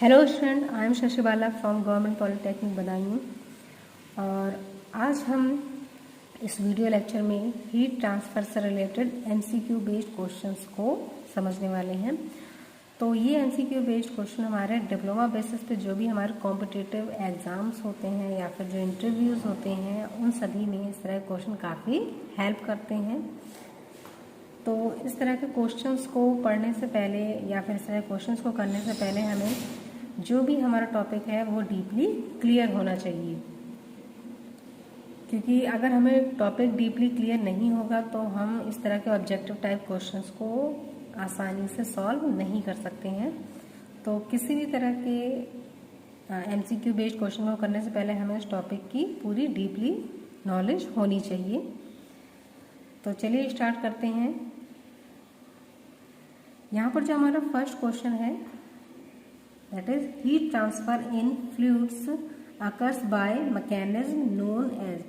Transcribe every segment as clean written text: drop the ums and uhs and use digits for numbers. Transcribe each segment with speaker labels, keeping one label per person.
Speaker 1: Hello student, I am Shashi Bala from government polytechnic Badaun. और आज हम इस वीडियो लेक्चर में हीट ट्रांसफ़र से रिलेटेड एमसीक्यू बेस्ड क्वेश्चंस को समझने वाले हैं। तो ये एमसीक्यू बेस्ड क्वेश्चन हमारे डिप्लोमा बेसिस पे जो भी हमारे कॉम्पिटिटिव एग्ज़ाम्स होते हैं या फिर जो इंटरव्यूज़ होते हैं उन सभी में इस तरह के क्वेश्चन काफ़ी हेल्प करते हैं। तो इस तरह के क्वेश्चंस को पढ़ने से पहले या फिर इस तरह क्वेश्चंस को करने से पहले हमें जो भी हमारा टॉपिक है वो डीपली क्लियर होना चाहिए, क्योंकि अगर हमें टॉपिक डीपली क्लियर नहीं होगा तो हम इस तरह के ऑब्जेक्टिव टाइप क्वेश्चंस को आसानी से सॉल्व नहीं कर सकते हैं। तो किसी भी तरह के एमसीक्यू बेस्ड क्वेश्चन को करने से पहले हमें इस टॉपिक की पूरी डीपली नॉलेज होनी चाहिए। तो चलिए स्टार्ट करते हैं। यहाँ पर जो हमारा फर्स्ट क्वेश्चन है that is heat transfer in fluids occurs by mechanism known as.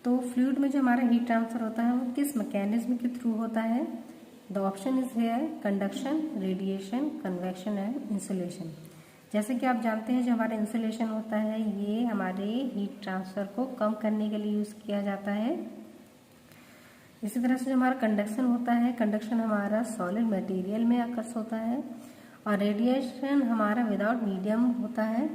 Speaker 1: तो फ्लूइड में जो हमारा हीट ट्रांसफर होता है वो किस मैकेनिज्म के थ्रू होता है? The option is here conduction, radiation, convection and insulation. जैसे कि आप जानते हैं जो हमारा इंसुलेशन होता है ये हमारे हीट ट्रांसफर को कम करने के लिए यूज़ किया जाता है। इसी तरह से जो हमारा कंडक्शन होता है, कंडक्शन हमारा सॉलिड मटेरियल में अकर्स होता है, और रेडिएशन हमारा विदाउट मीडियम होता है।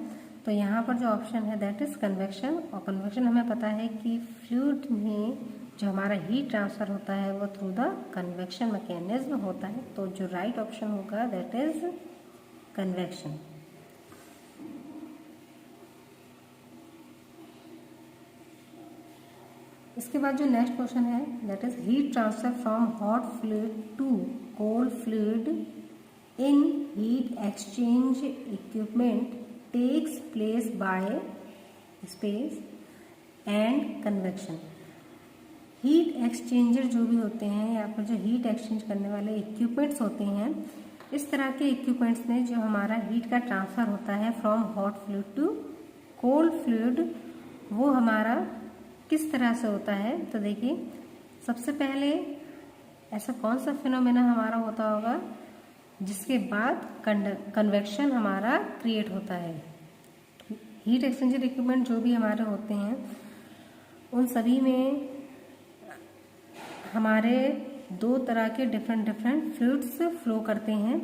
Speaker 1: तो यहाँ पर जो ऑप्शन है दैट इज कन्वेक्शन। और कन्वेक्शन हमें पता है कि फ्लूइड में जो हमारा हीट ट्रांसफर होता है वो थ्रू द कन्वेक्शन मैकेनिज्म होता है। तो जो राइट ऑप्शन होगा दैट इज कन्वेक्शन। इसके बाद जो नेक्स्ट क्वेश्चन है that is heat transfer from hot fluid to cold fluid in heat exchange equipment takes place by space and convection. Heat exchanger जो भी होते हैं या फिर जो हीट एक्सचेंज करने वाले इक्विपमेंट्स होते हैं, इस तरह के इक्विपमेंट्स में जो हमारा हीट का ट्रांसफ़र होता है from hot fluid to cold fluid वो हमारा किस तरह से होता है? तो देखिए, सबसे पहले ऐसा कौन सा फिनोमेना हमारा होता होगा जिसके बाद कन्वेक्शन हमारा क्रिएट होता है। हीट एक्सचेंजर इक्विपमेंट जो भी हमारे होते हैं उन सभी में हमारे दो तरह के डिफरेंट फ्लूइड्स फ्लो करते हैं।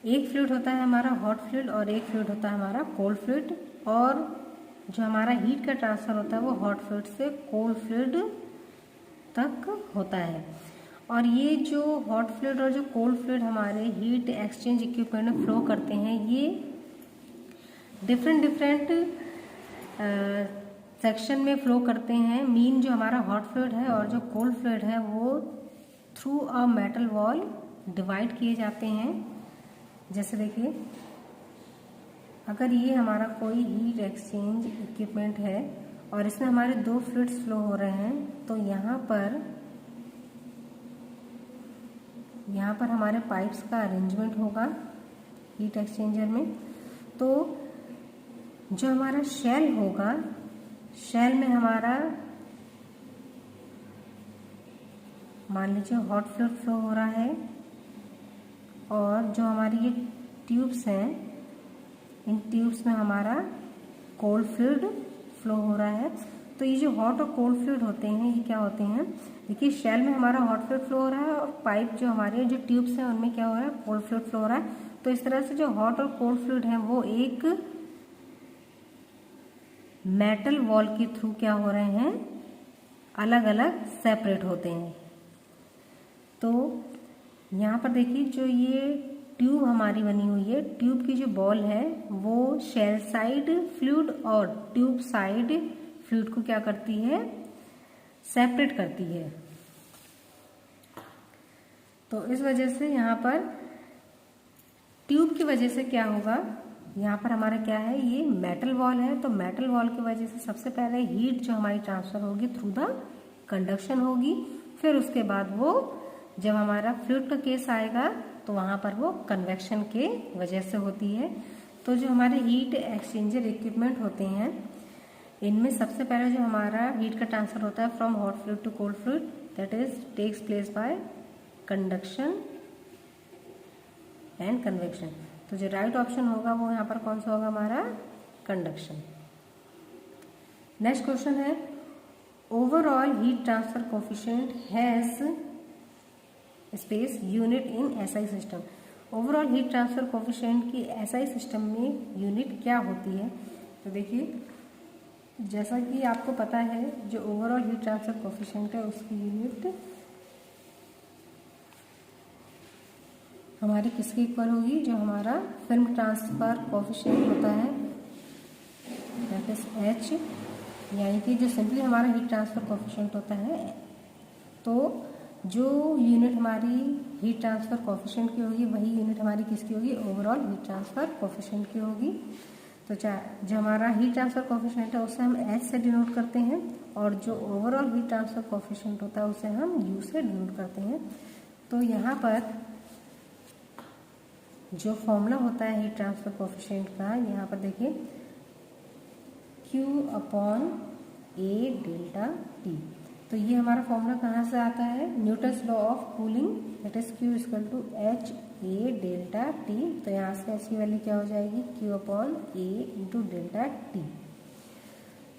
Speaker 1: एक फ्लूइड होता है हमारा हॉट फ्लूइड और एक फ्लूइड होता है हमारा कोल्ड फ्लूइड। और जो हमारा हीट का ट्रांसफ़र होता है वो हॉट फ्लूइड से कोल्ड फ्लूइड तक होता है। और ये जो हॉट फ्लूइड और जो कोल्ड फ्लूइड हमारे हीट एक्सचेंज इक्विपमेंट में फ्लो करते हैं ये डिफरेंट सेक्शन में फ्लो करते हैं। मीन जो हमारा हॉट फ्लूइड है और जो कोल्ड फ्लूइड है वो through a metal wall divide किए जाते हैं। जैसे देखिए, अगर ये हमारा कोई हीट एक्सचेंज इक्विपमेंट है और इसमें हमारे दो फ्लूइड्स फ्लो हो रहे हैं तो यहाँ पर हमारे पाइप्स का अरेंजमेंट होगा हीट एक्सचेंजर में। तो जो हमारा शेल होगा, शेल में हमारा मान लीजिए हॉट फ्लूइड फ्लो हो रहा है और जो हमारी ये ट्यूब्स हैं इन ट्यूब्स में हमारा कोल्ड फ्लूइड फ्लो हो रहा है। तो ये जो हॉट और कोल्ड फ्लूइड होते हैं ये क्या होते हैं? देखिए, शेल में हमारा हॉट फ्लूइड फ्लो हो रहा है और पाइप जो हमारे जो ट्यूब्स हैं उनमें क्या हो रहा है? कोल्ड फ्लूइड फ्लो हो रहा है। तो इस तरह से जो हॉट और कोल्ड फ्लूइड है वो एक मेटल वॉल के थ्रू क्या हो रहे हैं? अलग अलग सेपरेट होते हैं। तो यहाँ पर देखिए, जो ये ट्यूब हमारी बनी हुई है, ट्यूब की जो बॉल है वो शेल साइड फ्लूइड और ट्यूब साइड फ्लूइड को क्या करती है? सेपरेट करती है। तो इस वजह से यहाँ पर ट्यूब की वजह से क्या होगा, यहाँ पर हमारा क्या है, ये मेटल वॉल है। तो मेटल वॉल की वजह से सबसे पहले हीट जो हमारी ट्रांसफर होगी थ्रू द कंडक्शन होगी। फिर उसके बाद वो जब हमारा फ्लूइड का केस आएगा तो वहाँ पर वो कन्वेक्शन के वजह से होती है। तो जो हमारे हीट एक्सचेंजर इक्विपमेंट होते हैं इनमें सबसे पहले जो हमारा हीट का ट्रांसफर होता है from hot fluid to cold fluid that is takes place by conduction and convection. तो जो राइट ऑप्शन होगा वो यहाँ पर कौन सा होगा हमारा, कंडक्शन। नेक्स्ट क्वेश्चन है overall heat transfer coefficient has space unit in SI system. Overall heat transfer coefficient की एसआई सिस्टम में यूनिट क्या होती है। तो देखिए जैसा कि आपको पता है जो ओवरऑल हीट ट्रांसफर कोफिशिएंट है उसकी यूनिट हमारी किसके इक्वल होगी, जो हमारा फिल्म ट्रांसफर कोफिशिएंट होता है दैट इज एच, यानी कि जो सिंपली हमारा हीट ट्रांसफर कोफिशिएंट होता है तो जो यूनिट हमारी हीट ट्रांसफर कोफिशिएंट की होगी वही यूनिट हमारी किसकी होगी, ओवरऑल हीट ट्रांसफर कोफिशिएंट की होगी। तो जो हमारा हीट ट्रांसफर कोफिशिएंट है उसे हम एच से डिनोट करते हैं और जो ओवरऑल हीट ट्रांसफर कोफिशिएंट होता है उसे हम यू से डिनोट करते हैं। तो यहाँ पर जो फॉर्मूला होता है हीट ट्रांसफर कोफिशिएंट का, यहाँ पर देखिए Q upon A delta T. तो ये हमारा फॉर्मूला कहाँ से आता है, Newton's law of cooling that is Q equal to H A delta T. तो यहाँ से एच की वैल्यू क्या हो जाएगी, Q अपॉन ए इंटू डेल्टा टी।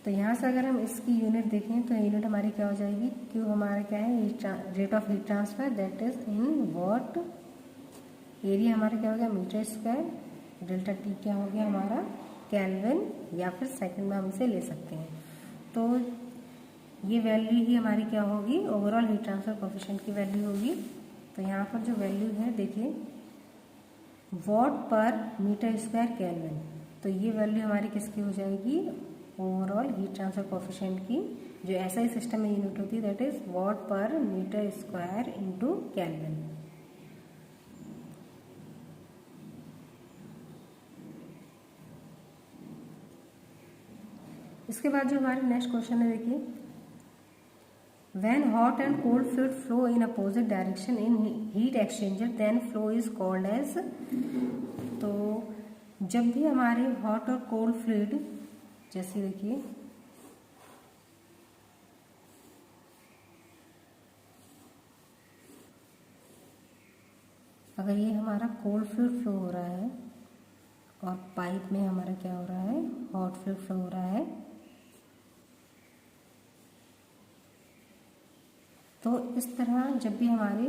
Speaker 1: तो यहाँ से अगर हम इसकी यूनिट देखें तो यूनिट हमारी क्या हो जाएगी, Q हमारा क्या है, rate of heat transfer that is in what, area हमारा क्या हो गया मीटर स्क्वायर, डेल्टा टी क्या हो गया हमारा केल्विन या फिर सेकंड में हम इसे ले सकते हैं। तो ये वैल्यू ही हमारी क्या होगी, ओवरऑल हीट ट्रांसफर कोफिशिएंट की वैल्यू होगी। तो यहाँ पर जो वैल्यू है देखिए what per metre square kelvin, तो ये वैल्यू हमारी किसकी हो जाएगी, ओवरऑल हीट ट्रांसफर कोफिशिएंट की। जो एसआई सिस्टम में यूनिट होती है that is watt per metre square into kelvin. इसके बाद जो हमारे नेक्स्ट क्वेश्चन है देखिए when hot and cold fluid flow in opposite direction in heat exchanger then flow is called as. तो जब भी हमारे हॉट और कोल्ड फ्लूइड, जैसे देखिए अगर ये हमारा कोल्ड फ्लूइड फ्लो हो रहा है और पाइप में हमारा क्या हो रहा है, हॉट फ्लूइड फ्लो हो रहा है, तो इस तरह जब भी हमारे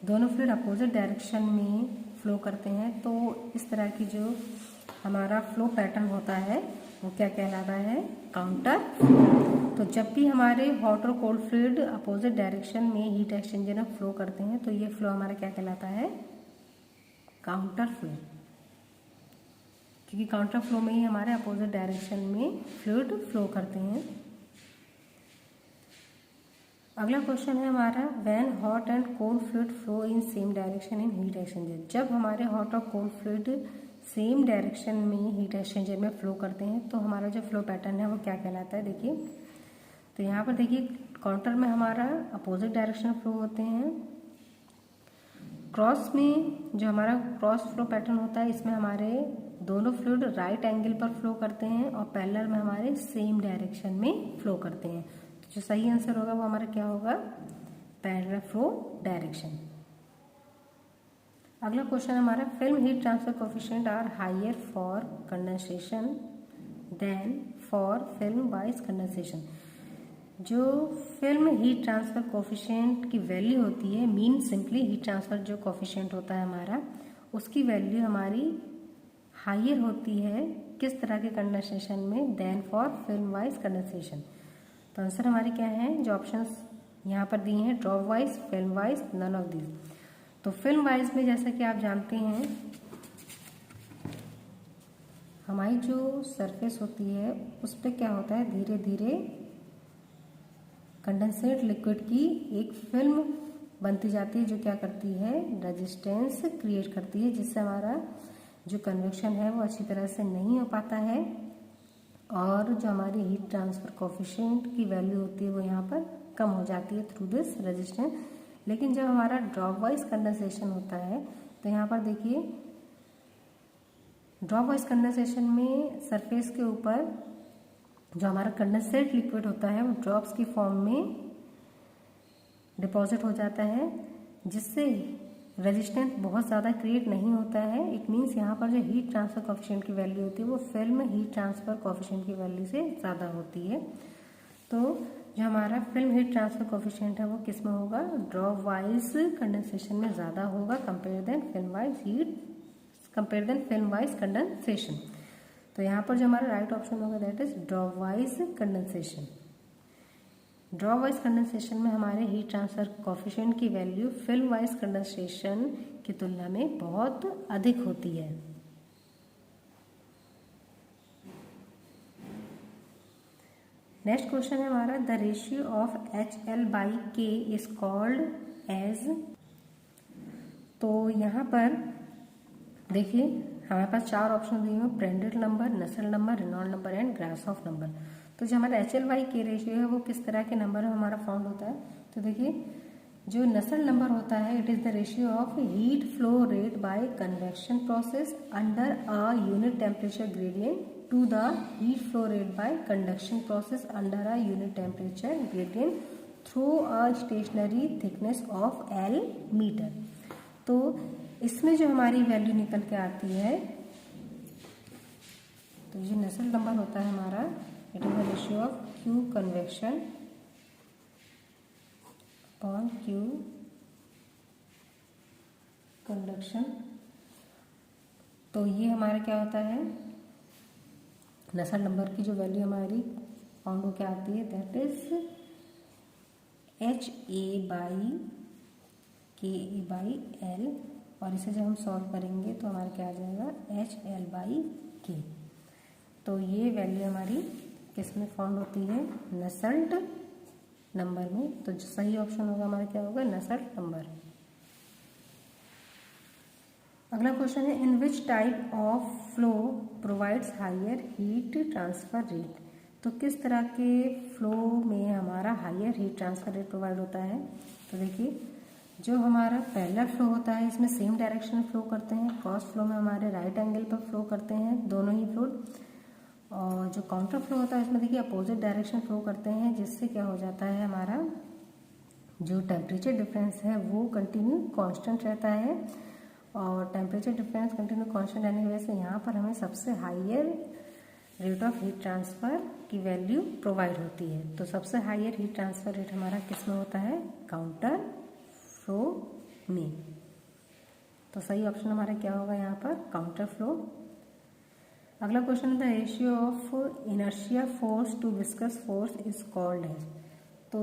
Speaker 1: दोनों फ्लूइड अपोजिट डायरेक्शन में फ्लो करते हैं तो इस तरह की जो हमारा फ्लो पैटर्न होता है वो क्या कहलाता है, काउंटर फ्लो। तो जब भी हमारे हॉट और कोल्ड फ्लूइड अपोजिट डायरेक्शन में हीट एक्सचेंजर में फ्लो करते हैं तो ये फ्लो हमारा क्या कहलाता है, काउंटर फ्लो, क्योंकि काउंटर फ्लो में ही हमारे अपोजिट डायरेक्शन में फ्लूइड फ्लो करते हैं। अगला क्वेश्चन है हमारा when hot and cold fluid flow in same direction in heat exchanger. जब हमारे हॉट और कोल्ड फ्लूइड सेम डायरेक्शन में हीट एक्सचेंजर में फ्लो करते हैं तो हमारा जो फ्लो पैटर्न है वो क्या कहलाता है। देखिए तो यहाँ पर देखिए काउंटर में हमारा अपोजिट डायरेक्शन फ्लो होते हैं, क्रॉस में जो हमारा क्रॉस फ्लो पैटर्न होता है इसमें हमारे दोनों फ्लूइड राइट एंगल पर फ्लो करते हैं और पैरेलल में हमारे सेम डायरेक्शन में फ्लो करते हैं। तो जो सही आंसर होगा वो हमारा क्या होगा, पैरेलल फ्लो डायरेक्शन। अगला क्वेश्चन हमारा film heat transfer coefficient are higher for condensation than for film wise condensation. जो फिल्म हीट ट्रांसफर कोफिशिएंट की वैल्यू होती है, मीन सिंपली हीट ट्रांसफर जो कोफिशिएंट होता है हमारा, उसकी वैल्यू हमारी हायर होती है किस तरह के कंडेंसेशन में, then for film wise condensation. तो आंसर हमारी क्या है, जो ऑप्शंस यहाँ पर दिए हैं drop wise, film wise, none of this. तो फिल्म वाइज में जैसा कि आप जानते हैं हमारी जो सरफेस होती है उस पर क्या होता है, धीरे धीरे कंडेंसेट लिक्विड की एक फिल्म बनती जाती है जो क्या करती है, रेजिस्टेंस क्रिएट करती है, जिससे हमारा जो कन्वेक्शन है वो अच्छी तरह से नहीं हो पाता है और जो हमारी हीट ट्रांसफर कोफिशिएंट की वैल्यू होती है वो यहाँ पर कम हो जाती है थ्रू दिस रेजिस्टेंस। लेकिन जब हमारा ड्रॉप वाइज कंडेंसेशन होता है तो यहाँ पर देखिए ड्रॉप वाइज कंडेंसेशन में सरफेस के ऊपर जो हमारा कंडेंसेट लिक्विड होता है वो ड्रॉप्स की फॉर्म में डिपॉजिट हो जाता है, जिससे रेजिस्टेंस बहुत ज़्यादा क्रिएट नहीं होता है। इट मीन्स यहाँ पर जो हीट ट्रांसफर कोफिशिएंट की वैल्यू होती है वो फिल्म हीट ट्रांसफर कोफिशिएंट की वैल्यू से ज़्यादा होती है। तो जो हमारा फिल्म हीट ट्रांसफर कोफिशिएंट है वो किस में होगा, ड्रॉप वाइज कंडेंसेशन में ज़्यादा होगा compare than film wise condensation. तो यहाँ पर जो हमारा राइट ऑप्शन होगा that is drop wise condensation. Drop wise condensation में हमारे हीट ट्रांसफर कोफिशिएंट की वैल्यू फिल्म वाइज कंडेंसेशन की तुलना में बहुत अधिक होती है। नेक्स्ट क्वेश्चन है हमारा the ratio of HL/K is called as. तो यहाँ पर देखिए हमारे पास 4 ऑप्शन दिए हुए, Prandtl number, Nusselt number, Reynold number and Grashof number. तो जो हमारा HL/K रेशियो है वो किस तरह के नंबर में हमारा फाउंड होता है। तो देखिए जो नसल नंबर होता है it is the ratio of heat flow rate by convection process under a unit temperature gradient to the heat flow rate by conduction process under a unit temperature gradient through a stationary thickness of L meter। तो इसमें जो हमारी value निकल के आती है, तो जो नसल नंबर होता है हमारा it is the ratio of Q convection upon Q conduction. तो ये हमारा क्या होता है, नसल नंबर की जो वैल्यू हमारी फाउंड होकर आती है दैट इज HA/KA/L। और इसे जब हम सॉल्व करेंगे तो हमारा क्या आ जाएगा HL/K। तो ये वैल्यू हमारी किस में फाउंड होती है, नसल्ट नंबर में। तो जो सही ऑप्शन होगा हमारा क्या होगा, नसल्ट नंबर। अगला क्वेश्चन है in which type of flow provides higher heat transfer rate. तो किस तरह के फ्लो में हमारा higher heat transfer rate provide होता है। तो देखिए जो हमारा पहला फ्लो होता है इसमें सेम डायरेक्शन में फ्लो करते हैं, क्रॉस फ्लो में हमारे राइट एंगल पर फ्लो करते हैं दोनों ही फ्लूइड। और जो काउंटर फ्लो होता है इसमें देखिए अपोजिट डायरेक्शन फ्लो करते हैं, जिससे क्या हो जाता है हमारा जो टेम्परेचर डिफरेंस है वो कंटिन्यू कांस्टेंट रहता है। और टेम्परेचर डिफरेंस कंटिन्यू कांस्टेंट रहने की वजह से यहाँ पर हमें सबसे higher rate of heat transfer की वैल्यू प्रोवाइड होती है। तो सबसे हायर हीट ट्रांसफ़र रेट हमारा किस में होता है, काउंटर फ्लो में। तो सही ऑप्शन हमारा क्या होगा यहाँ पर, काउंटर फ्लो। अगला क्वेश्चन है the ratio of inertia force to viscous force is called as. तो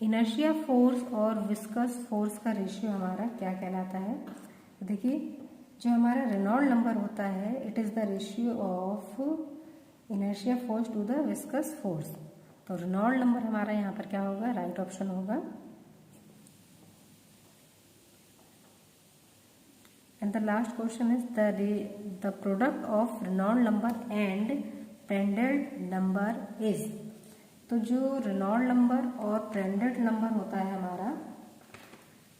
Speaker 1: इनर्शिया फोर्स और विस्कस फोर्स का रेशियो हमारा क्या कहलाता है। देखिए जो हमारा रेनॉल्ड नंबर होता है it is the ratio of inertia force to the viscous force. तो रेनॉल्ड नंबर हमारा यहाँ पर क्या होगा, राइट ऑप्शन होगा। And the last question is the product of Reynold number and Prandtl number is. तो जो रेनॉल्ड नंबर और प्रांड्ल नंबर होता है हमारा,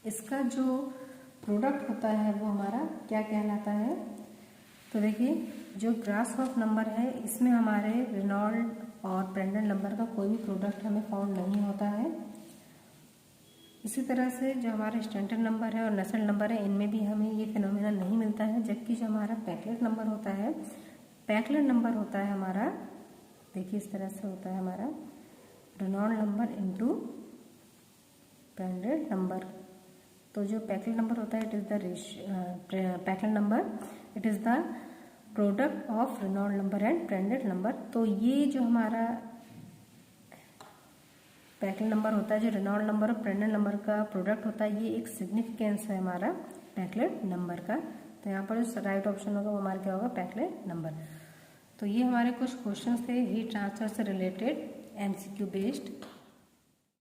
Speaker 1: इसका जो प्रोडक्ट होता है वो हमारा क्या कहलाता है। तो देखिए जो ग्रासहोफ नंबर है इसमें हमारे रेनॉल्ड और प्रांड्ल नंबर का कोई भी प्रोडक्ट हमें फाउंड नहीं होता है। इसी तरह से जो हमारा स्टैंडर्ड नंबर है और नसल नंबर है इनमें भी हमें ये फिनोमेना नहीं मिलता है। जबकि जो हमारा पैकलेट नंबर होता है, पैकलेट नंबर होता है हमारा, देखिए इस तरह से होता है हमारा Reynold number into Prandtl number. तो जो पैकलेट नंबर होता है it is the Peclet number it is the product of Reynold number and Prandtl number. तो ये जो हमारा पैकलेट नंबर होता है, जो रेनॉल्ड नंबर और प्रांड्ल नंबर का प्रोडक्ट होता है, ये एक सिग्निफिकेंस है हमारा पैकलेट नंबर का। तो यहाँ पर जो राइट ऑप्शन होगा वो हमारा क्या होगा, पैकलेट नंबर। तो ये हमारे कुछ क्वेश्चंस थे हीट ट्रांसफर से रिलेटेड MCQ बेस्ड।